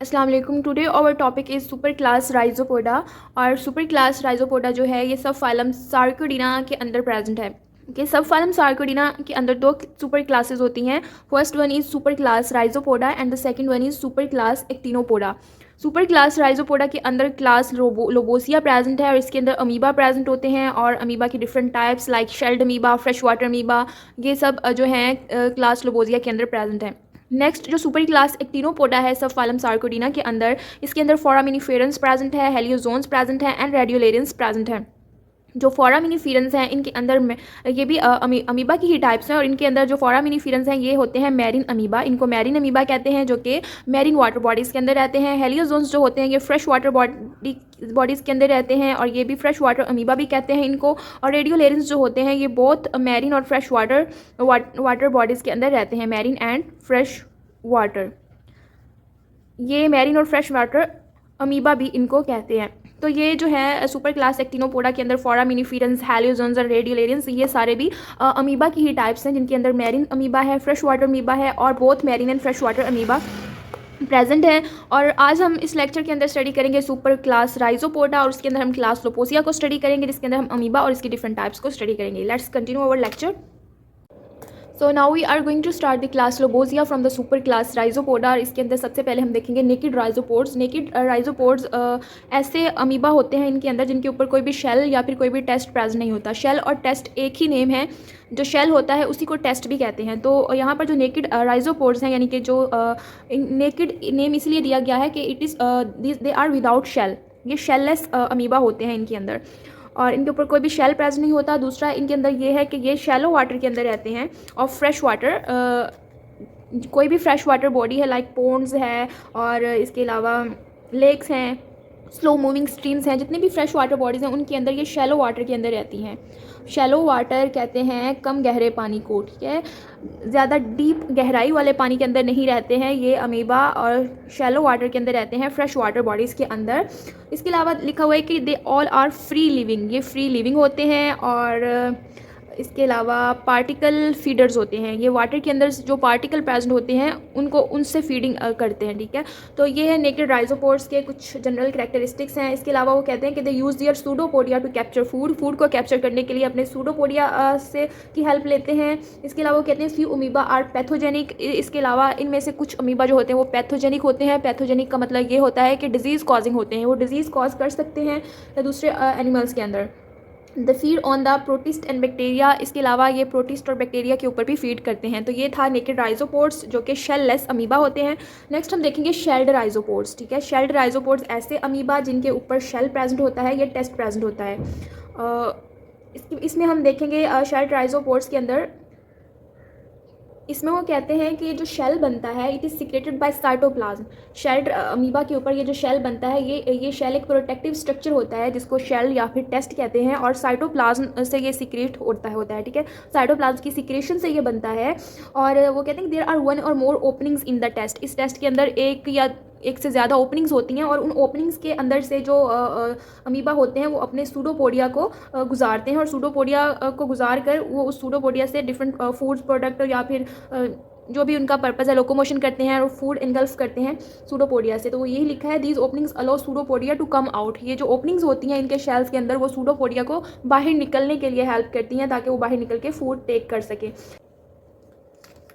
अस्सलाम वालेकुम। Today our topic is super class rhizopoda. और सुपर क्लास राइजोपोडा जो है ये सब फाइलम सार्कोडीना के अंदर प्रेजेंट है। कि सब फाइलम सार्कोडीना के अंदर दो सुपर क्लासेस होती हैं। First one is super class rhizopoda and the second one is super class actinopoda. Super class rhizopoda के अंदर क्लास लोबोसिया प्रेजेंट है और इसके अंदर अमीबा प्रेजेंट होते हैं और अमीबा के different types like shelled amoeba, fresh water amoeba, ये सब जो हैं क्लास लोबोसिया के अंदर प्रेजेंट है। नेक्स्ट जो सुपर क्लास एक्टिनोपोडा है सब फाइलम सार्कोडीना के अंदर, इसके अंदर फोरामिनिफेरेंस प्रेजेंट है, हेलियोजोन्स प्रेजेंट है एंड रेडियोलेरेंस प्रेजेंट है। जो फोरामिनिफेरेंस हैं इनके अंदर में ये भी अमीबा की ही टाइप्स हैं और इनके अंदर जो फोरामिनिफेरेंस हैं ये होते हैं मैरीन अमीबा। इनको मैरीन अमीबा कहते हैं जो कि मैरीन वाटर बॉडीज़ के अंदर रहते हैं। हेलियोजोन्स जो होते हैं ये फ्रेश वाटर बॉडीज़ के अंदर रहते हैं और ये भी फ्रेश वाटर अमीबा भी कहते हैं इनको। और रेडियोलेरेंस जो होते हैं ये बोथ मैरीन और फ्रेश वाटर बॉडीज़ के अंदर रहते हैं, मैरीन एंड फ्रेश वाटर। ये मैरीन और फ्रेश वाटर अमीबा भी इनको कहते हैं। तो ये जो है सुपर क्लास एक्टिनोपोडा के अंदर फोरामिनिफेरेंस, हेलियोजोन्स और रेडियोलेरेंस ये सारे भी अमीबा की ही टाइप्स हैं जिनके अंदर मैरीन अमीबा है, फ्रेश वाटर अमीबा है और both marine and fresh water amoeba present है। और आज हम इस लेक्चर के अंदर स्टडी करेंगे सुपर क्लास राइजोपोडा और उसके अंदर हम क्लास लोपोसिया को स्टडी करेंगे जिसके अंदर हम अमीबा और इसकी डिफरेंट टाइप्स को स्टडी करेंगे। Let's continue our lecture. So now we are going to start the class lobosea from the super class rhizopoda. इसके अंदर सबसे पहले हम देखेंगे नेकेड राइजोपोड्स। नेकेड राइजोपोड्स ऐसे अमीबा होते हैं इनके अंदर जिनके ऊपर कोई भी शेल या फिर कोई भी टेस्ट प्रेजेंट नहीं होता। शेल और टेस्ट एक ही नेम है, जो शेल होता है उसी को टेस्ट भी कहते हैं। तो यहाँ पर जो नेकेड राइजोपोड्स हैं यानी कि जो नेकेड नेम इसलिए दिया गया है कि it is they are without shell, ये शेललेस अमीबा होते हैं इनके अंदर और इनके ऊपर कोई भी शेल प्रेजेंट नहीं होता। दूसरा इनके अंदर ये है कि ये शैलो वाटर के अंदर रहते हैं और फ्रेश वाटर कोई भी फ्रेश वाटर बॉडी है लाइक पोन्ड्स है और इसके अलावा लेक्स हैं, स्लो मूविंग स्ट्रीम्स हैं, जितनी भी फ्रेश वाटर बॉडीज़ हैं उनके अंदर ये शैलो वाटर के अंदर रहती हैं। शैलो वाटर कहते हैं कम गहरे पानी को, ठीक है, ज़्यादा डीप गहराई वाले पानी के अंदर नहीं रहते हैं ये अमीबा और शैलो वाटर के अंदर रहते हैं फ्रेश वाटर बॉडीज़ के अंदर। इसके अलावा लिखा हुआ है कि they all are free living, ये फ्री लिविंग होते हैं और इसके अलावा पार्टिकल फीडर्स होते हैं, ये वाटर के अंदर जो पार्टिकल प्रेजेंट होते हैं उनको उनसे फीडिंग करते हैं, ठीक है। तो ये है नेकेड राइजोपोड्स के कुछ जनरल कैरेक्टरिस्टिक्स हैं। इसके अलावा वो कहते हैं कि they use their pseudopodia to capture food को कैप्चर करने के लिए अपने सूडोपोडिया से की हेल्प लेते हैं। इसके अलावा वो कहते हैं फ्यू अमीबा आर पैथोजेनिक। इसके अलावा इनमें से कुछ अमीबा जो होते हैं वो पैथोजेनिक होते हैं। पैथोजेनिक का मतलब ये होता है कि डिजीज़ कॉजिंग होते हैं, वो डिजीज़ कॉज कर सकते हैं दूसरे एनिमल्स के अंदर। The feed on the protist and bacteria, इसके अलावा ये प्रोटिस्ट और बैक्टीरिया के ऊपर भी फीड करते हैं। तो ये था नेकेड राइजोपोड्स जो कि शेल लेस अमीबा होते हैं। नेक्स्ट हम देखेंगे शेल्ड राइजोपोड्स, ठीक है। शेल्ड राइजोपोड्स ऐसे अमीबा जिनके ऊपर शेल प्रेजेंट होता है, ये टेस्ट प्रेजेंट होता है। इसमें हम देखेंगे शेल्ड राइजोपोड्स के अंदर, इसमें वो कहते हैं कि जो शेल बनता है it is secreted by cytoplasm. Shelled amoeba के ऊपर ये जो शेल बनता है ये शेल एक प्रोटेक्टिव स्ट्रक्चर होता है जिसको शेल या फिर टेस्ट कहते हैं और साइटोप्लाज्म से ये सिक्रेट होता है, ठीक है। साइटोप्लाज्म की सिक्रेशन से ये बनता है और वो कहते हैं देयर आर वन और मोर ओपनिंग्स इन द टेस्ट। इस टेस्ट के अंदर एक से ज़्यादा ओपनिंग्स होती हैं और उन ओपनिंग्स के अंदर से जो अमीबा होते हैं वो अपने सूडोपोडिया को गुजारते हैं और सूडोपोडिया को गुजार कर वो उस सूडोपोडिया से डिफरेंट फूड प्रोडक्ट या फिर जो भी उनका पर्पज़ है लोकोमोशन करते हैं और फूड इनगल्फ करते हैं सूडोपोडिया से। तो वो यही लिखा है these openings allow pseudopodia to come out. ये जो ओपनिंग्स होती हैं इनके शेल्स के अंदर वो सूडोपोडिया को बाहर निकलने के लिए हेल्प करती हैं ताकि वो बाहर निकल के फूड टेक कर सके।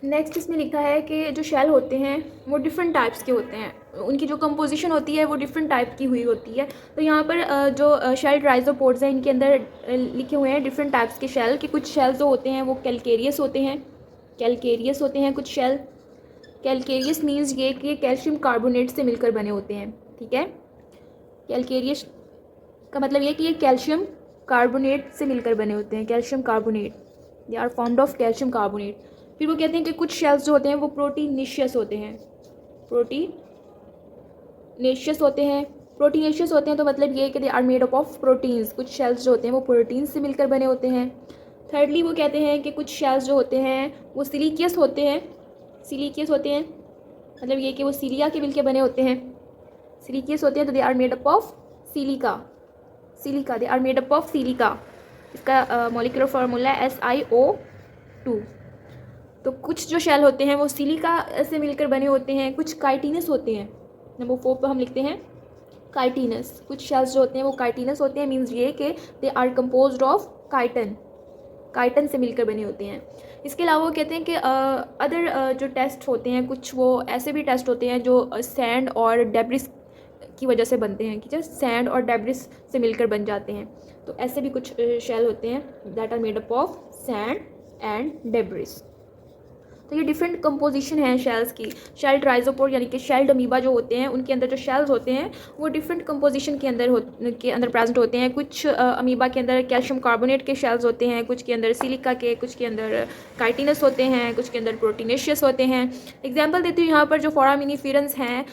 नेक्स्ट इसमें लिखा है कि जो शेल होते हैं वो डिफरेंट टाइप्स के होते हैं, उनकी जो कंपोजिशन होती है वो डिफरेंट टाइप की हुई होती है। तो यहाँ पर जो शेल्ड राइजोपोड्स हैं इनके अंदर लिखे हुए हैं डिफरेंट टाइप्स के शेल कि कुछ शेल जो होते हैं वो कैलकेरियस होते हैं कुछ शेल। कैलकेरियस मीन्स ये कि कैल्शियम कार्बोनेट से मिलकर बने होते हैं, ठीक है। कैलकेरियस का मतलब ये कि ये कैल्शियम कार्बोनेट से मिलकर बने होते हैं, calcium carbonate, they are formed of calcium carbonate. फिर वो कहते हैं कि कुछ शेल्स जो होते हैं वो प्रोटीनेशियस होते हैं। प्रोटीनेशियस होते हैं तो मतलब ये है कि they are made up of proteins. कुछ शेल्स जो होते हैं वो प्रोटीन्स से मिलकर बने होते हैं। थर्डली वो कहते हैं कि कुछ शेल्स जो होते हैं वो सिलिकियस होते हैं मतलब ये कि वो सिलिया के मिलकर बने होते हैं। सिलिकियस होते हैं तो they are made up of silica, they are made up of silica. इसका मॉलिक्यूलर फार्मूला है SiO2। तो कुछ जो शेल होते हैं वो सिलिका से मिलकर बने होते हैं। कुछ काइटिनस होते हैं, नंबर 4 पर हम लिखते हैं काइटिनस। कुछ शेल्स जो होते हैं वो काइटिनस होते हैं, मीन्स ये कि they are composed of chitin, chitin से मिलकर बने होते हैं। इसके अलावा वो कहते हैं कि अदर जो टेस्ट होते हैं कुछ वो ऐसे भी टेस्ट होते हैं जो सैंड और डेब्रिस की वजह से बनते हैं, कि जस्ट सैंड और डेब्रिस से मिलकर बन जाते हैं। तो ऐसे भी कुछ शेल होते हैं that are made up of sand and debris. तो ये डिफरेंट कंपोजिशन है शेल्स की। शेल्ड राइजोपोड यानी कि शेल्ड अमीबा जो होते हैं उनके अंदर जो शेल्स होते हैं वो डिफरेंट कंपोजिशन के अंदर प्रेजेंट होते हैं। कुछ अमीबा के अंदर कैल्शियम कार्बोनेट के शेल्स होते हैं, कुछ के अंदर सिलिका के, कुछ के अंदर काइटिनस होते हैं, कुछ के अंदर प्रोटीनेशियस होते हैं। एग्जाम्पल देती हूँ यहाँ पर जो फोरामिनीफेरेंस हैं,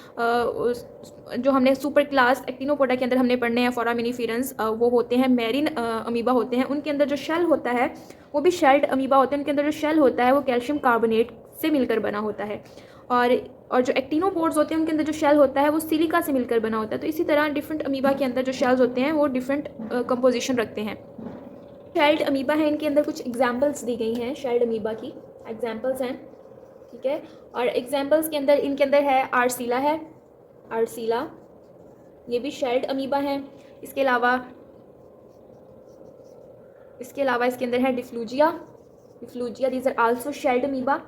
जो हमने सुपर क्लास एक्टिनोपोडा के अंदर हमने पढ़ने हैं फोरामिनीफेरेंस, वो होते हैं मैरीन अमीबा होते हैं। उनके अंदर जो शेल होता है वो भी शेल्ड अमीबा होते हैं। उनके अंदर जो शेल होता है वो कैल्शियम कार्बोनेट से मिलकर बना होता है। और जो एक्टिनोपोड्स होते हैं उनके अंदर जो शेल होता है वो सिलिका से मिलकर बना होता है। तो इसी तरह डिफरेंट अमीबा के अंदर जो शेल्स होते हैं वो डिफरेंट कंपोजिशन रखते हैं। शेल्ड अमीबा है, इनके अंदर कुछ एग्जाम्पल्स दी गई हैं शेल्ड अमीबा की, एग्जाम्पल्स हैं, ठीक है। और एग्जाम्पल्स के अंदर इनके अंदर है आर्सीला है, आर्सीला, ये भी शेल्ड अमीबा है। इसके अलावा इसके अंदर है difflugia, difflugia, these are also shelled amoeba.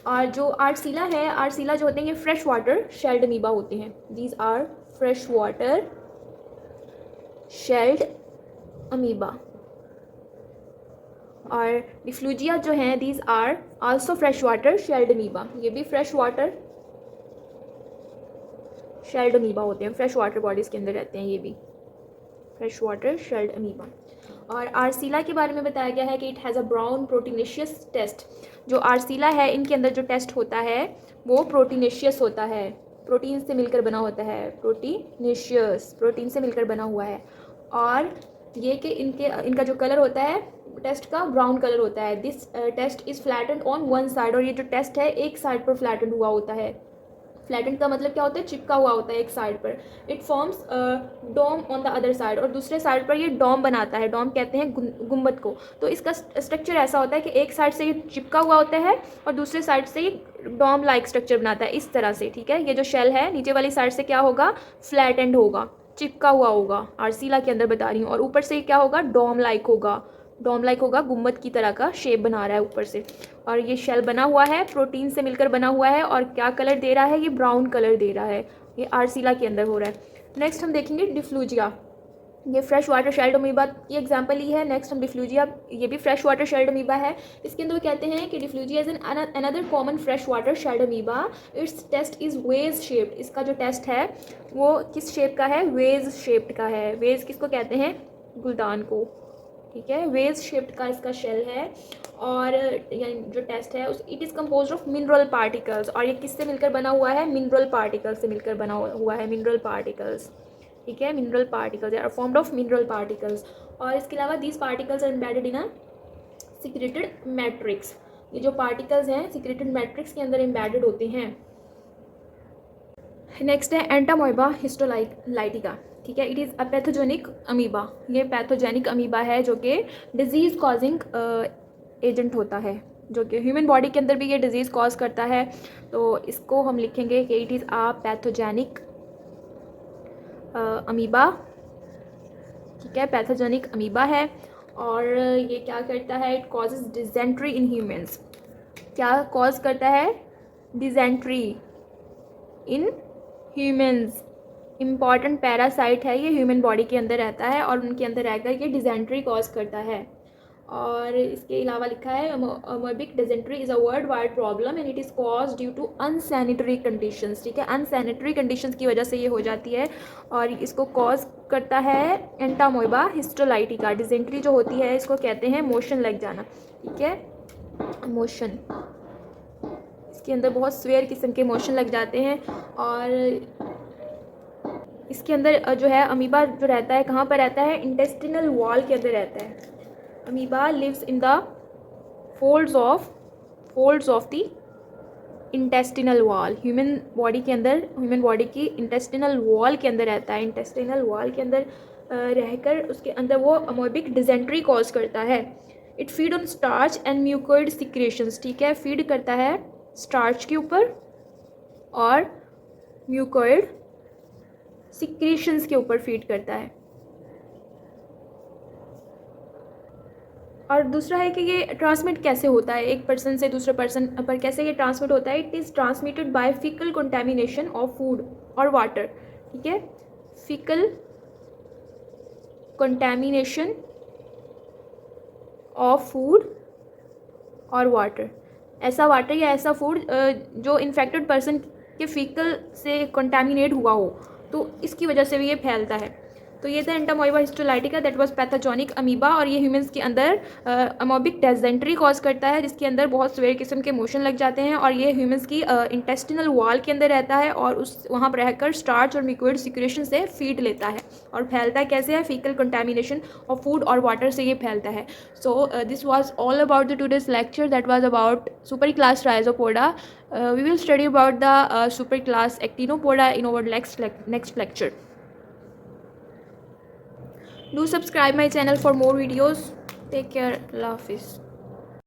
और जो आर्सीला है, आर्सीला जो होते हैं ये फ्रेश वाटर शेल्ड अमीबा होते हैं। These are fresh water shelled amoeba. और डिफ्लूजिया जो हैं these are also fresh water shelled amoeba, ये भी फ्रेश वाटर शेल्ड अमीबा होते हैं, फ्रेश वाटर बॉडीज़ के अंदर रहते हैं, ये भी फ्रेश वाटर शेल्ड अमीबा। और आर्सीला के बारे में बताया गया है कि it has a brown proteinaceous test. जो आर्सीला है इनके अंदर जो टेस्ट होता है वो प्रोटीनेशियस होता है, प्रोटीन से मिलकर बना होता है, प्रोटीनेशियस, प्रोटीन से मिलकर बना हुआ है। और ये कि इनका जो कलर होता है टेस्ट का ब्राउन कलर होता है। This test is flattened on one side, और ये जो टेस्ट है एक साइड पर फ्लैटेंड हुआ होता है। फ्लैटेंड का मतलब क्या होता है, चिपका हुआ होता है एक साइड पर। It forms dome on the other side, और दूसरे साइड पर ये डोम बनाता है, डोम कहते हैं गुंबद को। तो इसका स्ट्रक्चर ऐसा होता है कि एक साइड से ये चिपका हुआ होता है और दूसरे साइड से ये डोम लाइक स्ट्रक्चर बनाता है, इस तरह से, ठीक है। ये जो शेल है नीचे वाली साइड से क्या होगा, फ्लैटेंड होगा, चिपका हुआ होगा, आर्सीला के अंदर बता रही हूँ। और ऊपर से क्या होगा, डोम लाइक होगा, डोम लाइक होगा, गुम्बद की तरह का शेप बना रहा है ऊपर से। और ये शेल बना हुआ है, प्रोटीन से मिलकर बना हुआ है, और क्या कलर दे रहा है, ये ब्राउन कलर दे रहा है, ये आर्सीला के अंदर हो रहा है। नेक्स्ट हम देखेंगे डिफ्लूजिया, ये फ्रेश वाटर शेल्ड अमीबा की एग्जांपल ही है। नेक्स्ट हम डिफ्लूजिया, ये भी फ्रेश वाटर शेल्ड अमीबा है। इसके अंदर वो कहते हैं कि difflugia is an another common fresh water shelled amoeba, its test is wedge shaped. इसका जो टेस्ट है वो किस शेप का है, वेज शेप्ड का है। वेज किसको कहते हैं, गुलदान को, ठीक है। वेज शेप्ड का इसका शेल है। और जो टेस्ट है उस it is compose of mineral particles, और ये किससे मिलकर बना हुआ है, मिनरल पार्टिकल्स से मिलकर बना हुआ है, मिनरल पार्टिकल्स, ठीक है। Mineral particles are formed of mineral particles. और इसके अलावा these particles are embedded in a secreted matrix, ये जो पार्टिकल्स हैं सिक्रेटेड मैट्रिक्स के अंदर एम्बेडेड होते हैं। नेक्स्ट है एंटामोइबा हिस्टोलाइटिका, ठीक है। It is a pathogenic amoeba, ये पैथोजेनिक अमीबा है जो कि डिजीज़ कॉजिंग एजेंट होता है, जो कि ह्यूमन बॉडी के अंदर भी ये डिजीज़ कॉज करता है। तो इसको हम लिखेंगे कि it is a pathogenic amoeba, ठीक है, पैथोजेनिक अमीबा है। और ये क्या करता है, it causes dysentery in humans, क्या कॉज करता है, dysentery in humans. Important parasite है, ये ह्यूमन बॉडी के अंदर रहता है और उनके अंदर रहकर ये डिजेंट्री कॉज करता है। और इसके अलावा लिखा है amoebic dysentery is a world wide problem and it is cause due to unsanitary conditions, ठीक है। अनसैनिटरी कंडीशंस की वजह से ये हो जाती है और इसको कॉज करता है एंटामोइबा हिस्टोलाइटिका। डिजेंट्री जो होती है इसको कहते हैं मोशन लग जाना, ठीक है, मोशन, इसके अंदर बहुत स्वेयर किस्म के मोशन लग जाते हैं। और इसके अंदर जो है अमीबा जो रहता है कहाँ पर रहता है, इंटेस्टिनल वॉल के अंदर रहता है। Amoeba lives in the folds of the intestinal wall, human body के अंदर, ह्यूमन बॉडी की इंटेस्टिनल वॉल के अंदर रहता है। इंटेस्टिनल वॉल के अंदर रहकर उसके अंदर वो अमोबिक डिजेंट्री कॉज करता है। It feed on starch and mucoid secretions, ठीक है, फीड करता है स्टार्च के ऊपर और म्यूकोइड सिक्रीशंस के ऊपर फीड करता है। और दूसरा है कि ये ट्रांसमिट कैसे होता है, एक पर्सन से दूसरे पर्सन पर कैसे ये ट्रांसमिट होता है। It is transmitted by faecal contamination of food और वाटर। ठीक है, फीकल कंटेमिनेशन ऑफ फूड और वाटर, ऐसा वाटर या ऐसा फूड जो इन्फेक्टेड पर्सन के फीकल से कंटेमिनेट हुआ हो, तो इसकी वजह से भी ये फैलता है। तो ये था entamoeba histolytica, that was pathogenic amoeba, और ये ह्यूमंस के अंदर अमोबिक डेजेंट्री कॉज करता है, जिसके अंदर बहुत सवेयर किस्म के मोशन लग जाते हैं, और ये ह्यूमंस की इंटेस्टिनल वॉल के अंदर रहता है और उस वहाँ पर रहकर स्टार्च और लिक्विड सिक्रेशन से फीड लेता है। और फैलता कैसे है, फीकल कंटेमिनेशन ऑफ फूड और वाटर से ये फैलता है। So this was all about the today's lecture, that was about super class rhizopoda. We will study about the superclass Actinopoda in our next lecture. Do subscribe my channel for more videos. Take care. Allah Hafiz.